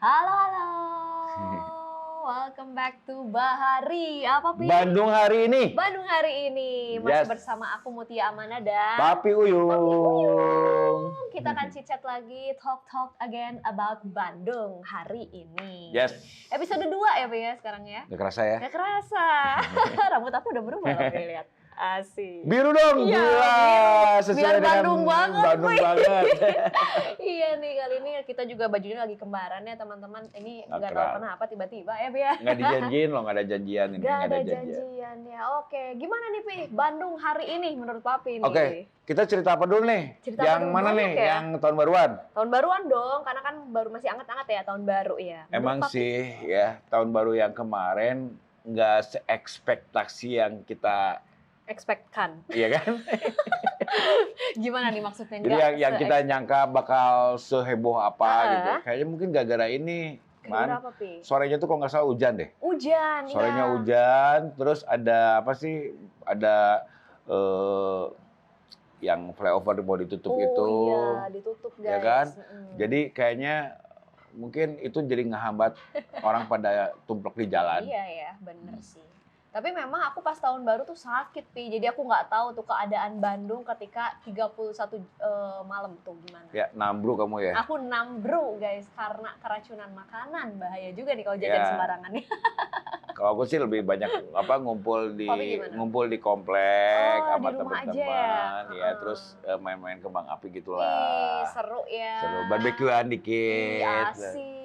Halo, halo. Welcome back to Bahari. Apa, Pi? Bandung hari ini. Bandung hari ini. Masih Yes. bersama aku Mutia Amanda dan Papi Uyung. kita akan chit-chat lagi, talk again about Bandung hari ini. Yes. Episode 2 ya, Pi ya sekarang ya? Gak kerasa ya? Gak kerasa. Rambut aku udah berubah loh, Pi, lihat. Asik. Biru dong, Iya, gila. biru. Sesuai Biar dengan Bandung banget, Bandung Pi. banget. Iya nih, kali ini kita juga bajunya lagi kembaran ya teman-teman. Ini nggak tahu Akrab. kenapa tiba-tiba ya, Pi ya. Nggak dijanjiin loh, nggak ada janjian ini. Gak nggak ada janjian. janjian ya. Oke, gimana nih Pi? Bandung hari ini menurut Papi nih. Oke, kita cerita apa dulu nih? Cerita yang apa dulu? mana Banyak nih? ya? Yang tahun baruan? Tahun baruan dong, karena kan baru masih anget-anget ya tahun baru ya. Menurut Emang Papi, sih ya, tahun baru yang kemarin nggak se-ekspektasi yang kita, expect-kan. iya kan? Gimana nih maksudnya? Jadi Nggak yang kita nyangka bakal seheboh apa gitu. Kayaknya mungkin gara-gara ini, Gara-gara Man. apa, Pi? Sorenya tuh kalau nggak salah hujan deh. Hujan, Sorenya ya. hujan, terus ada apa sih? Ada yang flyover mau ditutup itu, Iya, ditutup guys. ya kan? Mm. Jadi kayaknya mungkin itu jadi ngehambat orang pada tumplek di jalan. Iya ya, bener sih. Tapi memang aku pas tahun baru tuh sakit, Pi. Jadi aku nggak tahu tuh keadaan Bandung ketika 31 malam tuh gimana. Ya, nambru kamu ya. Aku nambru guys karena keracunan makanan. Bahaya juga nih kalau jajan Ya. sembarangan. Kalau aku sih lebih banyak ngumpul di Papi gimana? komplek Oh, sama di rumah aja teman-teman ya? ya, terus main-main kembang api Ih, gitulah. seru ya. Seru, barbekyuan Ih, dikit. asik.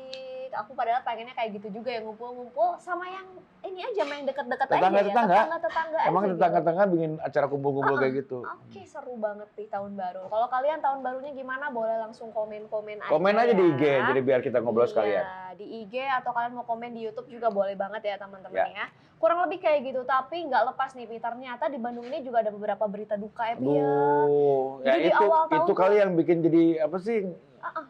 Aku padahal pengennya kayak gitu juga ya, ngumpul-ngumpul sama yang ini aja, main deket-deket aja ya. Tetangga-tetangga. Tetangga-tetangga Emang aja tetangga-tetangga bikin acara kumpul-kumpul kayak gitu. Oke, seru banget nih tahun baru. Kalau kalian tahun barunya gimana? Boleh langsung komen-komen aja. Komen aja ya. di IG, jadi biar kita ngobrol Iya, sekalian. di IG atau kalian mau komen di YouTube juga boleh banget ya teman-teman Ya. ya. Kurang lebih kayak gitu, tapi nggak lepas nih Pi. Ternyata di Bandung ini juga ada beberapa berita duka ya, Pi ya. Aduh, ya Jadi awal tahun itu tuh- kali yang bikin jadi apa sih? Uh-uh.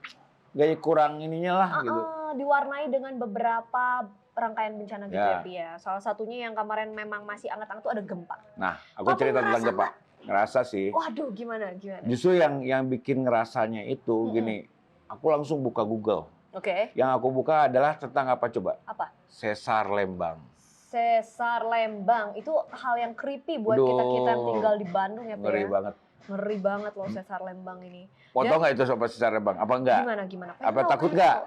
Gaya kurang ininya lah gitu. Diwarnai dengan beberapa rangkaian bencana gitu Ya. ya, Pi ya. Salah satunya yang kemarin memang masih anget-anget tuh ada gempa. Nah, aku Papi cerita tentang ngerasa gempa. Ngerasa sih. Waduh, gimana? Justru yang bikin ngerasanya itu gini, aku langsung buka Google. Oke, Yang aku buka adalah tentang apa coba? apa? Sesar Lembang. Sesar Lembang itu hal yang creepy buat Aduh, kita yang tinggal di Bandung ya, Pi Ngeri ya. banget. Ngeri banget loh Sesar Lembang ini. Foto nggak itu sobat Sesar Lembang? Apa enggak? Gimana? Apa Pengen takut tahu, nggak?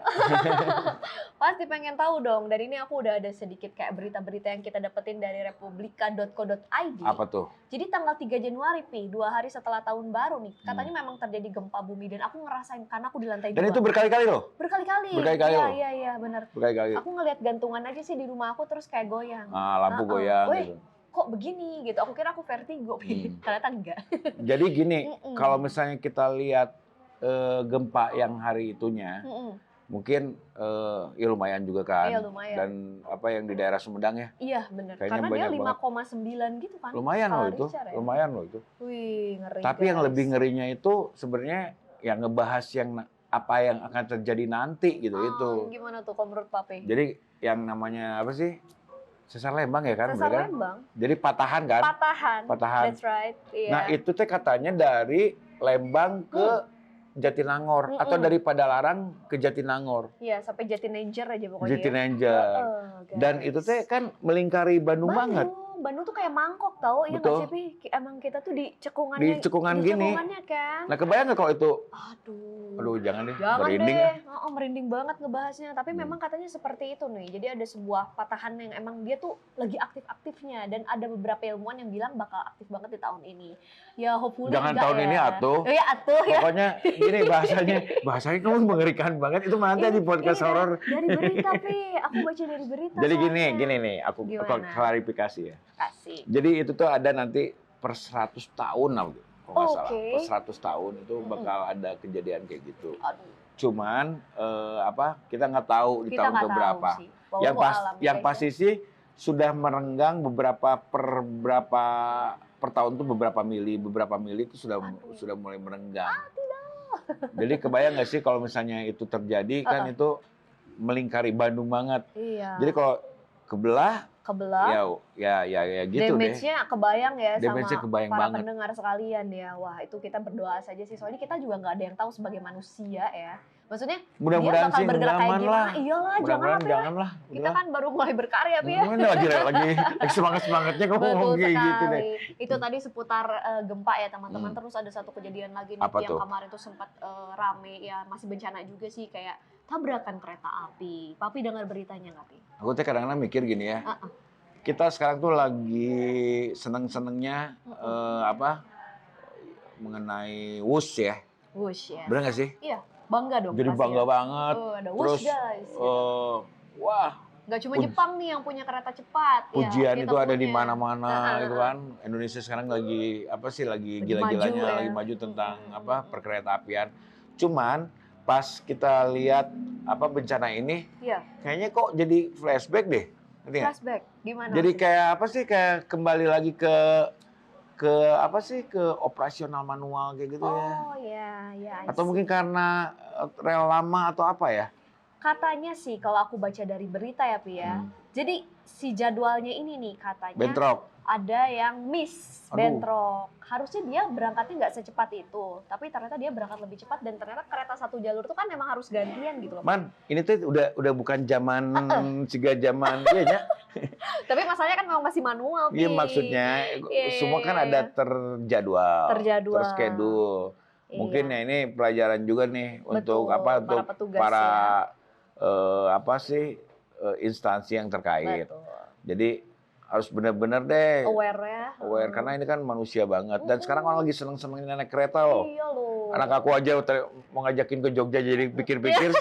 Pasti pengen tahu dong. Dari ini aku udah ada sedikit kayak berita-berita yang kita dapetin dari republika.co.id. Apa tuh? Jadi tanggal 3 Januari, Pi, 2 hari setelah tahun baru nih. Katanya memang terjadi gempa bumi dan aku ngerasain karena aku di lantai 2. Dan itu berkali-kali loh. berkali-kali. Berkali-kali loh. Iya, benar. Berkali-kali. Aku ngelihat gantungan aja sih di rumah aku terus kayak goyang. Lampu goyang Weh, gitu. kok begini gitu. Aku kira aku vertigo, Pi. Ternyata enggak. Jadi gini, Mm-mm. kalau misalnya kita lihat gempa yang hari itunya, mungkin ya lumayan juga kan. Iya, lumayan. Dan apa yang di daerah Sumedang ya, Iya, benar. Kayaknya Karena dia banyak 5,9 gitu kan. lumayan loh Skala itu, Richter ya. lumayan loh itu. Wih, ngeri. Tapi yang guys. lebih ngerinya itu sebenarnya yang ngebahas apa yang akan terjadi nanti gitu itu. Gimana tuh kalau menurut Papi? Jadi yang namanya apa sih? Sesar Lembang ya kan? Sesar bener kan? Lembang. Jadi patahan kan? Patahan. That's right. Iya. Nah itu teh katanya dari Lembang ke Jatinangor atau dari Padalarang ke Jatinangor. Iya, sampai Jatinangor aja pokoknya. Jatinangor. Guys. Dan itu teh kan melingkari Bandung banget. Bandung tuh kayak mangkok tau, iya nggak Betul. sih, Pi? Emang kita tuh di cekungannya. Di cekungan gini. cekungannya kan. Nah kebayang nggak kalau itu? Aduh. Jangan deh, Jangan merinding deh, ah. merinding banget ngebahasnya. Tapi memang katanya seperti itu nih. Jadi ada sebuah patahan yang emang dia tuh lagi aktif-aktifnya. Dan ada beberapa ilmuwan yang bilang bakal aktif banget di tahun ini. Ya hopefully Jangan enggak tahun ya. ini atuh. Iya atuh ya. Pokoknya gini bahasanya kamu mengerikan banget. Itu nanti di podcast Ini horor. Dari berita, Pi. Aku baca dari berita. Jadi gini soalnya. nih, aku Gimana? klarifikasi ya. Asik. Jadi itu tuh ada nanti per 100 tahun lah, kalau nggak salah. Oke. Per 100 tahun itu bakal ada kejadian kayak gitu. Aduh. Cuman kita nggak tahu di Kita tahun nggak keberapa. tahu sih. Wallahu alam, Yang guys, pasti sih sudah merenggang per tahun tuh beberapa mili itu sudah mulai merenggang. Jadi kebayang nggak sih kalau misalnya itu terjadi kan itu melingkari Bandung banget. Iya. Jadi kalau kebelah kebelah. Ya gitu deh. Damage-nya kebayang ya Damage-nya sama kebayang para banget. pendengar sekalian ya. Wah itu kita berdoa saja sih. Soalnya kita juga nggak ada yang tahu sebagai manusia ya. Maksudnya dia Mudah-mudahan bakal sih bergerak kayak nyaman gimana. lah. Iyalah Mudah-mudahan jangan janganlah. Kita kan baru mulai berkarya Pi ya. Lagi semangat-semangatnya ngomong Betul kayak gitu deh. sekali. Itu tadi seputar gempa ya teman-teman. Hmm. Terus ada satu kejadian lagi nih Apa yang tuh? kemarin tuh sempat rame ya, masih bencana juga sih kayak tabrakan kereta api. Papi dengar beritanya nggak Pi? Aku tuh kadang-kadang mikir gini ya. Kita sekarang tuh lagi seneng-senengnya mengenai wush ya. Wush ya. Bener nggak sih? Iya, bangga dong. Jadi pasti bangga ya. banget. Ada Terus wush guys. wah, Nggak cuma Jepang nih yang punya kereta cepat. pujian ya, itu kita ada di punya. mana-mana gitu kan. Indonesia sekarang lagi lagi Lagi gila-gilanya, maju ya. lagi maju tentang perkereta-apian. Cuman pas kita lihat bencana ini, Iya. kayaknya kok jadi flashback deh. Ngerti nggak? Flashback gimana? Jadi sih? kayak kayak kembali lagi ke operasional manual kayak gitu ya. Oh ya, ya. I Atau see. mungkin karena rel lama atau apa ya? Katanya sih kalau aku baca dari berita ya Pi ya. Jadi si jadwalnya ini nih katanya Bentrok. ada yang miss, Aduh. bentrok. Harusnya dia berangkatnya nggak secepat itu, tapi ternyata dia berangkat lebih cepat dan ternyata kereta satu jalur itu kan memang harus gantian gitu loh. Man, ini tuh udah bukan zaman zaman iya ya. Tapi masalahnya kan memang masih manual Pi. Iya maksudnya semua kan ada terjadwal, terschedule. Mungkin Iya. ya ini pelajaran juga nih untuk Betul, untuk para petugas para ya. instansi yang terkait. Betul. Jadi harus benar-benar deh Aware ya. aware karena ini kan manusia banget dan sekarang orang lagi seneng-senengin naik kereta loh. Iya loh. Anak aku aja mau ngajakin ke Jogja jadi pikir-pikir.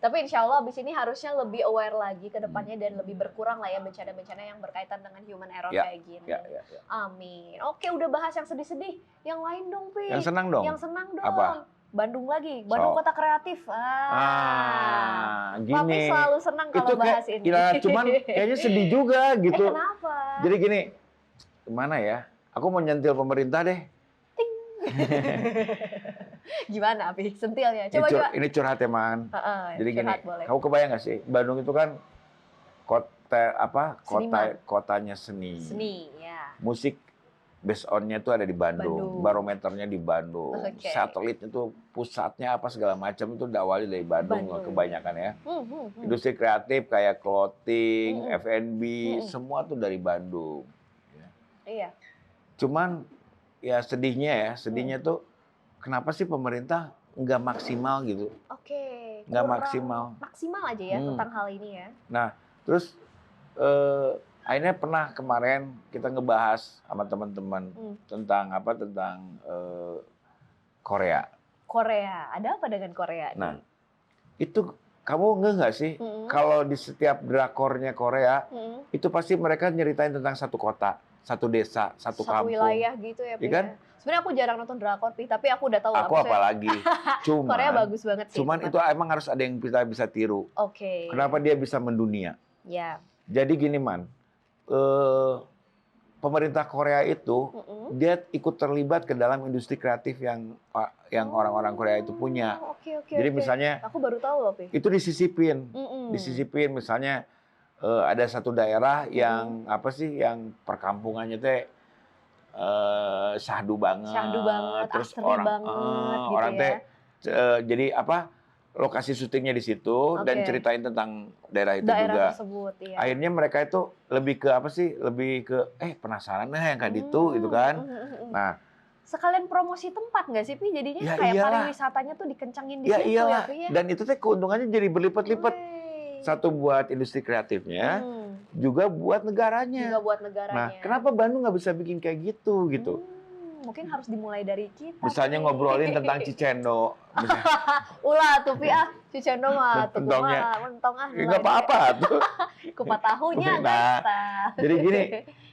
Tapi insya Allah abis ini harusnya lebih aware lagi ke depannya dan lebih berkurang lah ya bencana-bencana yang berkaitan dengan human error Ya, kayak gini. Ya. Amin. Oke udah bahas yang sedih-sedih. Yang lain dong Pi. Yang senang dong. Yang senang dong. Apa? Bandung lagi. Bandung kota kreatif. Gini. Papi selalu senang kalau Itu bahas ini. Ya, cuman kayaknya sedih juga gitu. Kenapa? Jadi gini, gimana ya? Aku mau nyentil pemerintah deh. Gimana Pi? Sentilnya. Coba. Ini curhat ya, Man. Jadi gini, boleh. kamu kebayang nggak sih? Bandung itu kan kotanya seni. Seni, ya. Musik based on-nya tuh ada di Bandung. Barometernya di Bandung. Okay. Satelitnya tuh pusatnya apa segala macam itu awalnya dari Bandung. Kebanyakan ya. Industri kreatif kayak clothing, F&B, semua tuh dari Bandung. Iya. Cuman ya sedihnya tuh kenapa sih pemerintah nggak maksimal gitu? Oke. Nggak maksimal. Maksimal aja ya tentang hal ini ya. Nah, terus akhirnya pernah kemarin kita ngebahas sama teman-teman tentang Korea. Korea, ada apa dengan Korea? Nah, itu kamu nggak sih kalau di setiap drakornya Korea itu pasti mereka nyeritain tentang satu kota, satu desa, satu kampung, wilayah gitu ya, kan? Sebenarnya aku jarang nonton drakor, tapi aku udah tahu. Aku apalagi, cuman Korea bagus banget sih. Cuman itu emang harus ada yang kita bisa tiru. Oke. Kenapa dia bisa mendunia? Ya. Jadi gini Man, pemerintah Korea itu dia ikut terlibat ke dalam industri kreatif yang orang-orang Korea itu punya. Jadi misalnya, aku baru tahu loh, Pi. Itu disisipin misalnya ada satu daerah yang yang perkampungannya teh syahdu banget, terus orang teh jadi lokasi syutingnya di situ dan ceritain tentang daerah itu juga. Tersebut, iya. Akhirnya mereka itu lebih ke lebih ke penasaran yang kayak gitu gitu kan. Nah, sekalian promosi tempat nggak sih Pi jadinya ya kayak iyalah. Pariwisatanya tuh dikencangin di situ iyalah. ya Pi ya. Dan itu teh keuntungannya jadi berlipat-lipat. Satu buat industri kreatifnya, juga buat negaranya. Nah, kenapa Bandung nggak bisa bikin kayak gitu? Mungkin harus dimulai dari kita. Misalnya ngobrolin tentang Cicendo. Ulah tuh Pi Cicendo mah tuh mentong Nggak apa-apa tuh. Kupat tahunya Nah, jadi gini,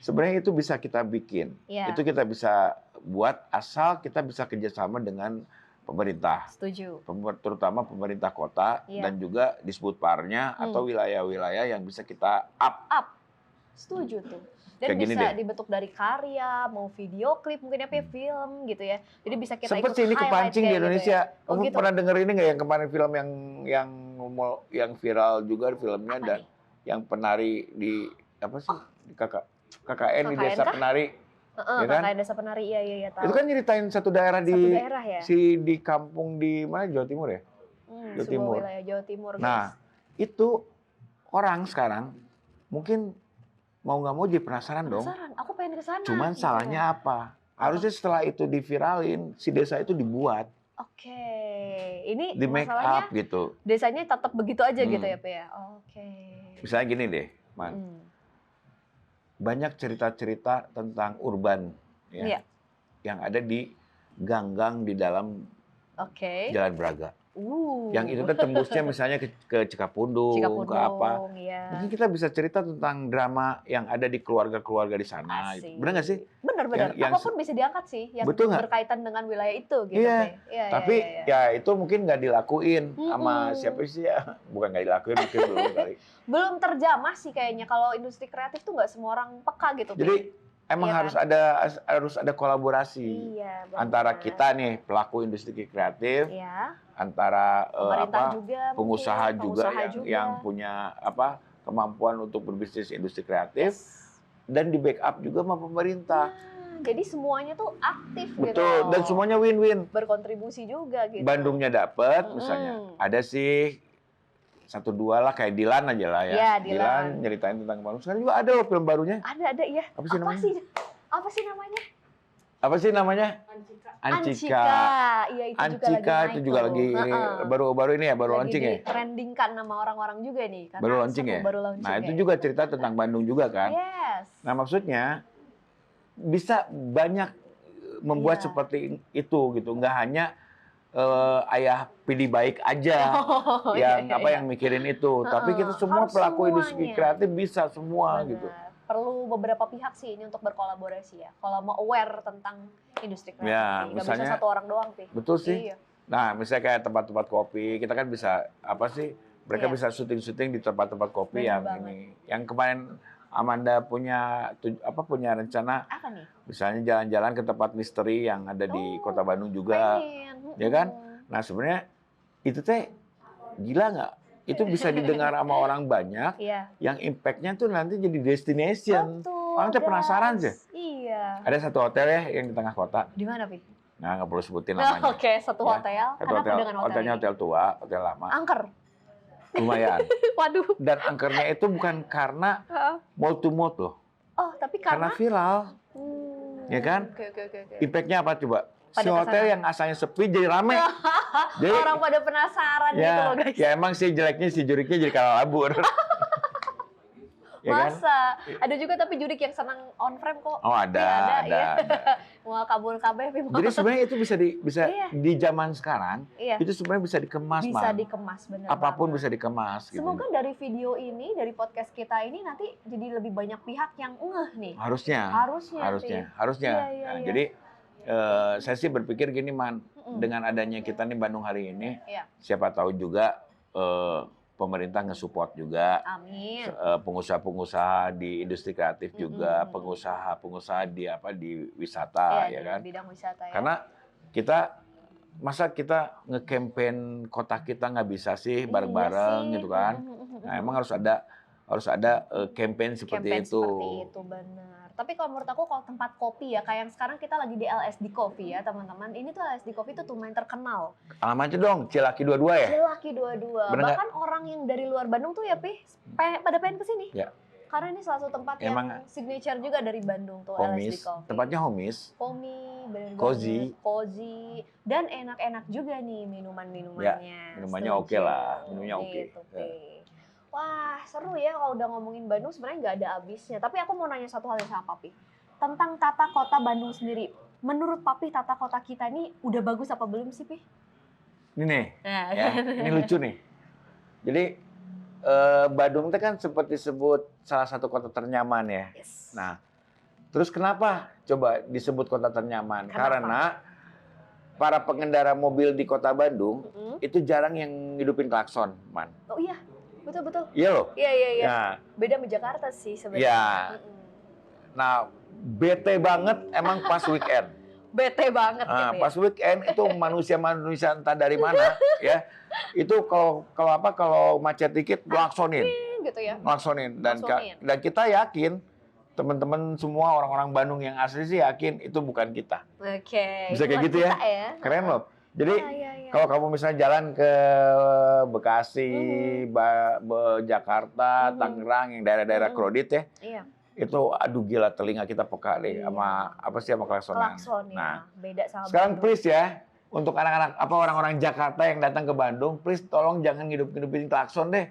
sebenarnya itu bisa kita bikin. Itu kita bisa buat asal kita bisa kerjasama dengan pemerintah. Setuju. Terutama pemerintah kota dan juga disbudparnya atau wilayah-wilayah yang bisa kita up. Setuju tuh. Dan kayak bisa dibentuk dari karya, mau video klip, mungkin film gitu ya. Jadi bisa kita sempet sih ini kepancing di Indonesia. Gitu ya. Kamu pernah denger ini nggak yang kemarin film yang viral juga filmnya? Apa dan nih? yang penari di apa sih? Di KKN di Desa KKN kah? Penari. Heeh, Ya kan? KKN Desa Penari, iya tahu. Itu kan nyeritain satu daerah Satu di daerah ya? di kampung di mana Jawa Timur ya? Jawa Sebuah Timur. wilayah Jawa Timur, guys. Nah, itu orang sekarang mungkin mau nggak mau jadi penasaran dong. Penasaran, aku pengen ke sana. Cuman gitu. salahnya apa? Harusnya setelah itu diviralin, si desa itu dibuat, Oke, ini di make masalahnya up gitu. desanya tetap begitu aja gitu ya, Pe ya? Oke. Misalnya gini deh, Man. Banyak cerita-cerita tentang urban ya, Iya. yang ada di gang-gang di dalam Oke. Jalan Braga. Yang itu tuh tembusnya misalnya ke Cikapundung, ke apa. Iya. Mungkin kita bisa cerita tentang drama yang ada di keluarga-keluarga di sana. Asik. Benar nggak sih? Benar. Yang Apapun bisa diangkat sih yang betul nggak? berkaitan dengan wilayah itu gitu. Iya. Pe. Iya, Tapi iya. ya itu mungkin nggak dilakuin sama siapa sih ya? Bukan nggak dilakuin, mungkin belum kali. Belum terjamah sih kayaknya kalau industri kreatif tuh nggak semua orang peka gitu. Pe. Jadi emang Iya harus ada kolaborasi Iya, antara benar. kita nih pelaku industri kreatif, Iya. antara Pemerintah juga mungkin, pengusaha juga pengusaha yang punya kemampuan untuk berbisnis industri kreatif, dan di backup juga sama pemerintah. Jadi semuanya tuh aktif gitu. Betul, dan semuanya win-win. Berkontribusi juga gitu. Bandungnya dapat, misalnya. Ada sih 1-2 lah, kayak Dilan aja lah ya. Iya, Dilan. nyeritain tentang Bandung. Sekarang juga ada loh film barunya. Ada ya. Apa sih namanya? Apa sih namanya? Apa sih namanya? Anchika. Iya, itu Anchika itu juga lagi baru ini ya, baru launching ya. Trendingkan nama orang-orang juga nih. Karena Baru launching ya. Baru launching Nah, itu ya. juga cerita tentang Bandung juga kan. Yes. Nah, maksudnya bisa banyak membuat Iya. seperti itu gitu, nggak hanya ayah pilih baik aja yang mikirin itu, tapi kita semua Harus pelaku industri semuanya. kreatif bisa semua Benar. gitu. Perlu beberapa pihak sih ini untuk berkolaborasi ya. Kalau mau aware tentang industri kreatif, Ya, nggak misalnya- bisa satu orang doang, Pi. Betul sih. Iya. Nah, misalnya kayak tempat-tempat kopi, kita kan bisa mereka Iya. bisa syuting-syuting di tempat-tempat kopi Benar yang banget. ini. Yang kemarin Amanda punya rencana, Apa nih? misalnya jalan-jalan ke tempat misteri yang ada di Kota Bandung juga. Pengen. Ya kan? Nah, sebenarnya itu teh gila nggak? Itu bisa didengar sama orang banyak, Iya. yang impact-nya tuh nanti jadi destination. Betul, Orang tuh penasaran guys. sih. Iya. Ada satu hotel ya yang di tengah kota. Di mana, Pi? Nah, nggak perlu sebutin Nah, namanya. Oke, satu Ya, hotel. Satu Kenapa hotel, dengan hotel hotelnya ini? hotel tua, hotel lama. Angker. Lumayan. Waduh. Dan angkernya itu bukan karena mall to mall loh. Oh, tapi Karena karena viral. Ya kan? Oke. Impact-nya apa coba? Si Pada hotel kesana. yang asalnya sepi jadi rame. Jadi, Orang pada penasaran gitu loh, ya, guys. ya emang sih jeleknya si juriknya jadi kalah labur. Ya kan? Masa? Ada juga tapi jurik yang senang on frame kok. Oh, ada. Iya. Mau kabur kabeh, Pi. Jadi sebenarnya itu bisa Iya. di zaman sekarang Iya. itu sebenarnya bisa dikemas, Bisa Man. dikemas, bener Apapun banget. bisa dikemas gitu. Semoga dari video ini, dari podcast kita ini nanti jadi lebih banyak pihak yang ngeh nih. Harusnya. Harusnya. Nah, Iya. jadi saya sih berpikir gini, Man, dengan adanya kita nih Bandung hari ini, Iya. siapa tahu juga pemerintah nge-support juga. Amin. Pengusaha-pengusaha di industri kreatif juga, pengusaha-pengusaha di wisata, ya kan? Bidang wisata ya. Karena masa kita nge-campaign kota kita nggak bisa sih bareng-bareng Iya sih. gitu kan? Nah, emang harus ada campaign seperti Campaign itu. seperti itu, benar. Tapi kalau menurut aku kalau tempat kopi ya, kayak yang sekarang kita lagi di LSD Coffee ya teman-teman. Ini tuh LSD Coffee tuh lumayan terkenal. Alamatnya dong, Cilaki 22 ya? Laki dua-dua. Bener Bahkan orang yang dari luar Bandung tuh ya, Pi, pada pengen kesini. Ya. Karena ini salah satu tempat Emang yang signature juga dari Bandung tuh, LSD Homies, Coffee. tempatnya homies. Homey, bener Cozy. banget. Cozy. Dan enak-enak juga nih minuman-minumannya. Minumannya Setuju. oke lah, minumannya oke. Gitu, Pi. Wah, seru ya kalau udah ngomongin Bandung, sebenarnya nggak ada habisnya. Tapi aku mau nanya satu hal yang sama Papi. Tentang tata kota Bandung sendiri. Menurut Papi, tata kota kita ini udah bagus apa belum sih, Pi? Ini nih, Nah, ya, ini lucu nih. Jadi Bandung itu kan seperti disebut salah satu kota ternyaman ya. yes. Nah, terus kenapa coba disebut kota ternyaman? Kenapa? Karena para pengendara mobil di kota Bandung Mm-mm. itu jarang yang ngidupin klakson, Man. Oh iya, betul-betul. Iya loh. Iya. Nah, Beda sama Jakarta sih sebenarnya. Iya. Mm-mm. nah, bete banget emang pas weekend. Bete banget Nah, gitu pas ya. weekend itu manusia entah dari mana ya. Itu kalau macet dikit klaksonin. gitu ya. Ngelaksonin. Ngelaksonin. Dan kita yakin, teman-teman semua orang-orang Bandung yang asli sih yakin itu bukan kita. Oke. Bisa kayak bukan gitu ya? kita ya. Keren loh. Jadi Iya. kalau kamu misalnya jalan ke Bekasi, Jakarta, Tangerang, yang daerah-daerah kredit ya, Iya. itu aduh gila telinga kita peka deh Iya. sama apa sih sama klaksonan. Klakson ya. Nah, Beda sama sekarang Bandung. please ya, untuk anak-anak orang-orang Jakarta yang datang ke Bandung, please tolong jangan hidup-hidupin klakson deh.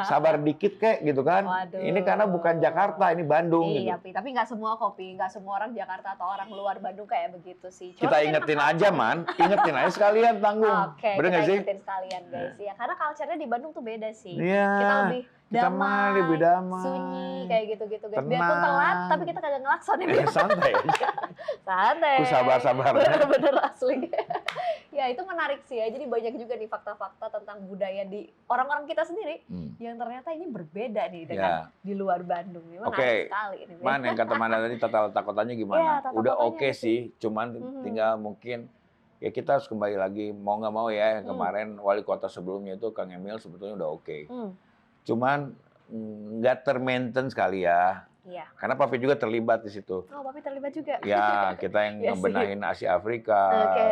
Sabar dikit kek gitu kan. Waduh. Ini karena bukan Jakarta, ini Bandung Iya, gitu. Pi. Tapi nggak semua kopi, nggak semua orang Jakarta atau orang luar Bandung kayak begitu sih. Cuma Kita mungkin ingetin aja man, ingetin aja sekalian tanggung. Oke, Bener kita nggak sih? ingetin sekalian guys ya. Karena culture-nya di Bandung tuh beda sih. Iya. Kita lebih Kita damai, mah lebih damai. sunyi kayak gitu-gitu guys. Biarpun Tenang. telat, tapi kita kagak ngelakson ya. Santai aja. Santai. Aku sabar-sabar. Bener-bener asli. Ya itu menarik sih ya. Jadi banyak juga nih fakta-fakta tentang budaya di orang-orang kita sendiri yang ternyata ini berbeda nih dengan di luar Bandung. Ini menarik sekali ini. Man, yang kata Mana tadi tata letak kotanya gimana? Iya, tata Udah kotanya oke gitu. sih, cuman tinggal mungkin ya kita harus kembali lagi mau nggak mau ya. Kemarin wali kota sebelumnya itu Kang Emil sebetulnya udah oke. Cuman nggak termaintain sekali ya. Iya. Karena Papi juga terlibat di situ. Oh, Papi terlibat juga. Ya, kita yang Iya sih. ngebenahin Asia Afrika. Oke.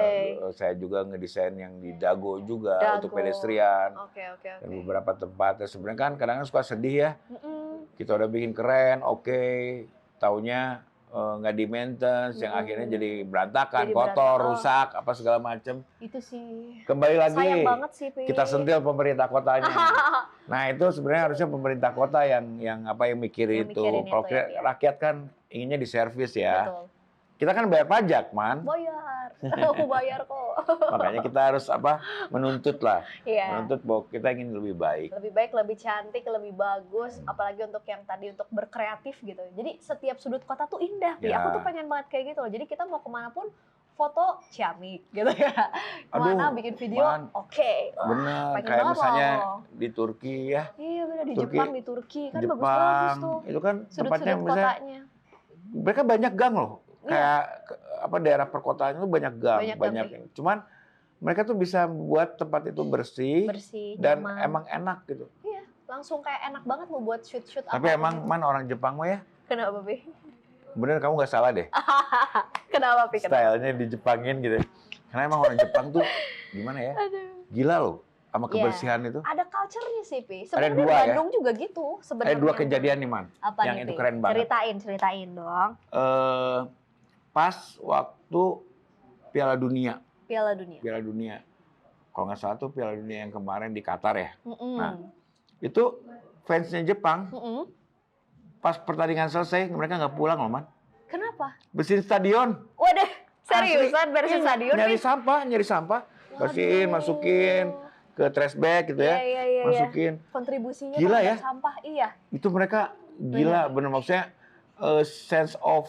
Saya juga ngedesain yang di Dago juga Dago. untuk pedestrian. Oke. Dan beberapa tempat. Sebenarnya kan kadang-kadang suka sedih ya. Kita udah bikin keren, oke. Taunya nggak di maintenance, yang akhirnya jadi berantakan, Jadi kotor, berantakan. rusak, apa segala macem. Itu sih. Kembali lagi, Sayang banget sih, Pi. kita sentil pemerintah kotanya. Nah itu sebenarnya harusnya pemerintah kota yang mikirin Yang itu. mikirin Kalau itu ya, Pi, ya. rakyat kan inginnya diservis ya. Betul. Kita kan bayar pajak, man. Bayar. Aku bayar kok. Makanya kita harus menuntut lah. Iya. Menuntut bahwa kita ingin lebih baik. Lebih baik, lebih cantik, lebih bagus, apalagi untuk yang tadi untuk berkreatif gitu. Jadi setiap sudut kota tuh indah, Pi. Ya. Aku tuh pengen banget kayak gitu loh. Jadi kita mau kemana pun foto ciamik gitu ya. Kemana Aduh, bikin video, Man. oke. Wah, Bener, pengen kayak banget misalnya loh. di Turki ya. Iya bener, di Turki, Jepang, di Turki. Kan Jepang, bagus-bagus tuh. itu kan tempatnya Sudut-sudut misalnya kotanya. mereka banyak gang loh. Iya. Kayak daerah perkotaan itu banyak gang, Banyak banyak. gang, Cuman mereka tuh bisa membuat tempat itu bersih, Bersih, dan nyaman. emang enak gitu. Iya, langsung kayak enak banget mau buat shoot-shoot Tapi apa emang gitu. man orang Jepang mah ya, Kenapa, Pi? bener kamu nggak salah deh. Kenapa, Pi? Kenapa? Stylenya dijepangin gitu. Karena emang orang Jepang tuh gimana ya, Aduh. gila loh sama Iya. kebersihan itu. Ada culture-nya sih, Pi. Ada Sebenarnya dua ya? Bandung juga gitu sebenarnya. Ada dua kejadian nih man, Apa yang nih, itu Pi? keren banget. Ceritain dong. Pas waktu Piala Dunia. Piala Dunia. Piala Dunia. Kalau nggak salah tuh Piala Dunia yang kemarin di Qatar ya. Nah, Mm-mm. itu fansnya Jepang, Mm-mm. pas pertandingan selesai, mereka nggak pulang loh, man. Kenapa? Bersihin stadion. Waduh, seriusan Asli. beresin Iya, stadion, nyari Pi? sampah. Bersihin, Waduh. masukin ke trash bag gitu ya. Iya. Masukin. Kontribusinya Gila terhadap ya. sampah, iya. Itu mereka gila, bener maksudnya sense of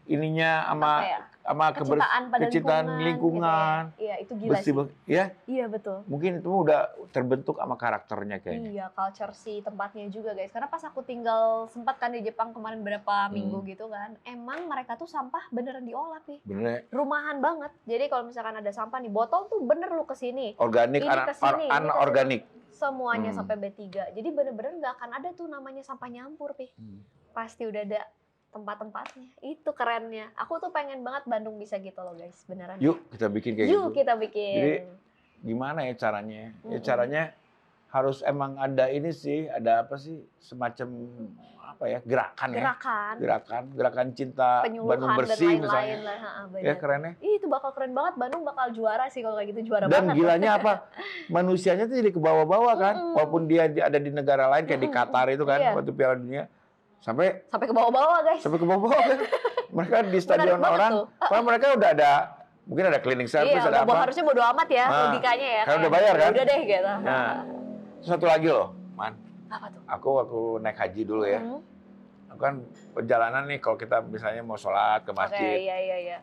ininya Apa ya? sama Kecintaan pada kecintaan lingkungan. lingkungan. Gitu ya. Iya, itu gila Bersih, sih. ya. Iya, betul. Mungkin itu udah terbentuk sama karakternya kayaknya. Iya, culture si tempatnya juga guys. Karena pas aku tinggal sempat kan di Jepang kemarin berapa minggu gitu kan. Emang mereka tuh sampah beneran diolah, Pi. Bener, Rumahan banget. Jadi kalau misalkan ada sampah nih, botol tuh bener lu kesini. organik, Ini kesini, ini anorganik. Semuanya sampai B3. Jadi bener-bener nggak akan ada tuh namanya sampah nyampur, Pi. Pasti udah ada tempat-tempatnya. Itu kerennya. Aku tuh pengen banget Bandung bisa gitu loh guys, beneran. Yuk kita bikin kayak Yuk gitu. kita bikin. Jadi, gimana ya caranya? Ya caranya harus emang ada ini sih, ada apa sih, semacam apa ya, gerakan ya. Gerakan cinta Penyuluhan Bandung dan bersih lain-lain misalnya. lah. Ha, bener. Ya kerennya. Ih, itu bakal keren banget. Bandung bakal juara sih kalau kayak gitu, juara Dan banget. gilanya apa? Manusianya tuh jadi ke bawah-bawah kan. Walaupun dia ada di negara lain kayak di Qatar itu kan, Iya. waktu Piala Dunia. Sampai Sampai ke bawah-bawah guys. ke bawah-bawah kan. Mereka di stadion banget orang, tuh. padahal mereka udah ada, mungkin ada cleaning service, Iya, ada apa. harusnya bodo amat ya Nah, logikanya ya. karena kayak, udah bayar kan? "Ya udah deh gitu. Nah, satu lagi loh, Man. Apa tuh? Aku naik haji dulu ya. Aku kan perjalanan nih kalau kita misalnya mau sholat ke Oke, masjid. iya.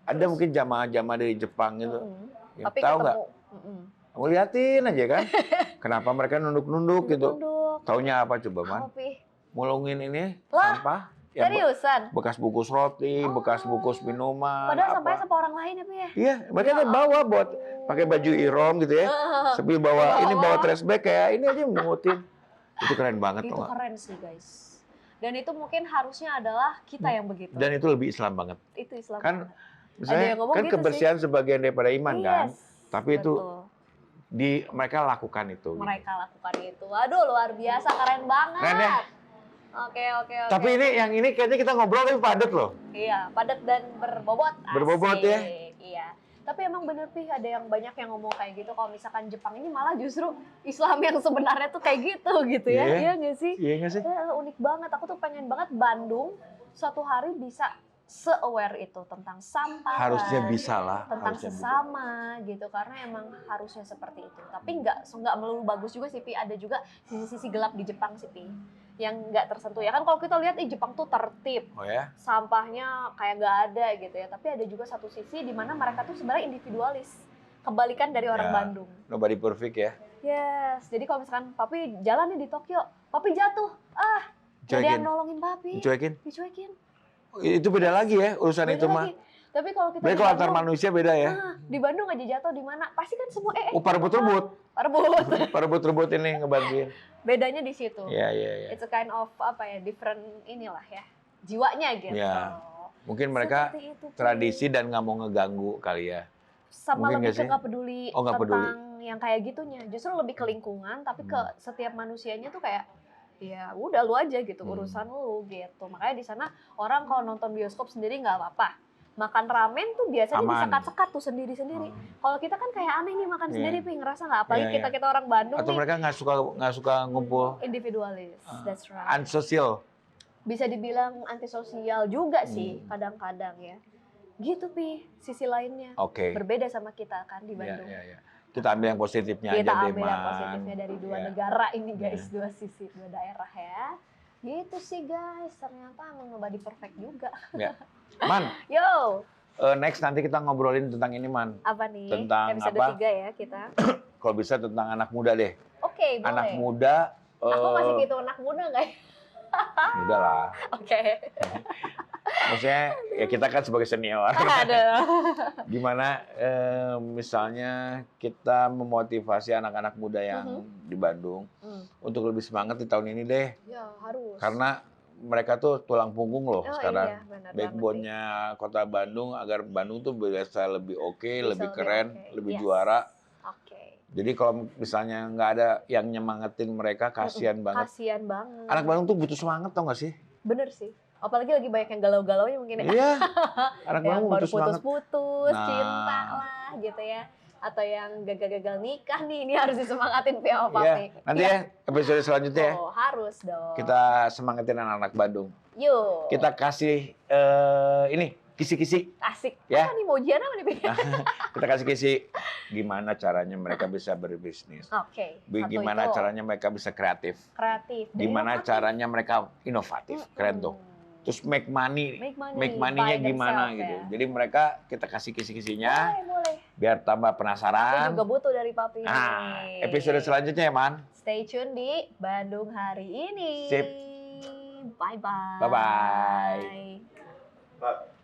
Ada mungkin jamaah-jamaah dari Jepang gitu. Yang Tapi tahu ketemu. nggak? Kamu liatin aja kan. Kenapa mereka nunduk-nunduk gitu. Nunduk. Taunya apa coba, Man? Apa, Pi? Mulungin ini Lah, sampah. Yang Seriusan? bekas bungkus roti, bekas bungkus minuman. Padahal sampahnya apa. sampah orang lain ya, Pi ya? Iya, mereka tuh bawa buat pakai baju ihrom gitu ya. Sambil bawa trash bag kayak ini aja mengutin. Itu keren banget. Itu keren sih guys. Dan itu mungkin harusnya adalah kita yang begitu. Dan itu lebih Islam banget. Itu Islam Kan banget. misalnya kan gitu kebersihan sebagian daripada iman kan. Tapi itu betul. mereka lakukan itu. Mereka lakukan itu. Waduh, luar biasa, keren banget. Keren ya? Oke. Tapi yang ini kayaknya kita ngobrol tapi padat loh. Iya, padat dan berbobot. Berbobot ya? Iya. Tapi emang bener Pi, ada yang banyak yang ngomong kayak gitu. Kalau misalkan Jepang ini malah justru Islam yang sebenarnya tuh kayak gitu ya. Iya nggak sih? Iya nggak sih? Unik banget. Aku tuh pengen banget Bandung suatu hari bisa se-aware itu tentang sampah. Harusnya bisa lah. Tentang sesama gitu. Karena emang harusnya seperti itu. Tapi nggak melulu bagus juga sih Pi. Ada juga sisi-sisi gelap di Jepang sih Pi. Yang nggak tersentuh ya kan, kalau kita lihat Jepang tuh tertib, sampahnya kayak nggak ada gitu ya, tapi ada juga satu sisi di mana mereka tuh sebenarnya individualis, kebalikan dari orang Bandung. Nobody perfect ya. Yes, jadi kalau misalkan Papi jalan nih di Tokyo, Papi jatuh, nggak ada yang nolongin Papi, dicuekin. Itu beda lagi ya urusan beda itu mah. Tapi kalau kita kalau antar manusia beda ya. Di Bandung aja jatuh di mana, pasti kan semua Rebut ini ngebantuin. Bedanya di situ. Iya. It's a kind of different inilah ya, jiwanya gitu. Ya. Mungkin mereka tradisi dan nggak mau ngeganggu kali ya. Sama mungkin lebih ke nggak peduli tentang peduli yang kayak gitunya. Justru lebih ke lingkungan, tapi ke setiap manusianya tuh kayak ya udah lu aja gitu, urusan lu gitu. Makanya di sana orang kalau nonton bioskop sendiri nggak apa-apa. Makan ramen tuh biasanya disekat-sekat tuh sendiri-sendiri. Kalau kita kan kayak aneh nih makan sendiri, Pi, ngerasa nggak? Apalagi kita orang Bandung. Atau mereka nggak suka ngumpul. Individualis, that's right. Unsosial. Bisa dibilang antisosial juga sih kadang-kadang ya. Gitu Pi, sisi lainnya. Berbeda sama kita kan di Bandung. Iya. Kita ambil yang positifnya aja deh, Kita ambil yang positifnya dari dua negara ini guys, dua sisi, dua daerah ya. Gitu sih guys, ternyata emang nobody perfect juga. Ya. Man, next nanti kita ngobrolin tentang ini Man. Apa nih? Tentang episode 3 ya kita. Kalau bisa tentang anak muda deh. Oke, boleh. Anak muda. Aku masih gitu anak muda nggak ya? Muda lah. Oke. Maksudnya ya kita kan sebagai senior. Aduh. Gimana misalnya kita memotivasi anak-anak muda yang di Bandung untuk lebih semangat di tahun ini deh. Ya, harus. Karena mereka tuh tulang punggung loh sekarang. Iya, backbone-nya kota Bandung agar Bandung tuh bisa lebih lebih keren, lebih juara. Jadi kalau misalnya nggak ada yang nyemangatin mereka, kasihan banget. Kasihan banget. Anak Bandung tuh butuh semangat, tau nggak sih? Bener sih. Apalagi lagi banyak yang galau-galaunya mungkin ya. Iya. Anak Bandung baru butuh semangat. putus-putus, cinta lah gitu ya. Atau yang gagal-gagal nikah nih, ini harus disemangatin sama Papi. Nanti ya episode selanjutnya. Oh, harus dong. Kita semangatin anak-anak Bandung. Yuk. Kita kasih ini kisi-kisi. Asik. Ya. Nih mau ujian apa nih? Kita kasih kisi gimana caranya mereka bisa berbisnis. Gimana caranya mereka bisa kreatif. Gimana caranya mereka inovatif. Keren tuh. Terus make money-nya gimana gitu. Ya. Jadi mereka kita kasih kisi-kisinya. Boleh. Biar tambah penasaran. Aku juga butuh dari Papi. Episode selanjutnya ya, Man. Stay tune di Bandung hari ini. Sip. Bye-bye. Bye-bye.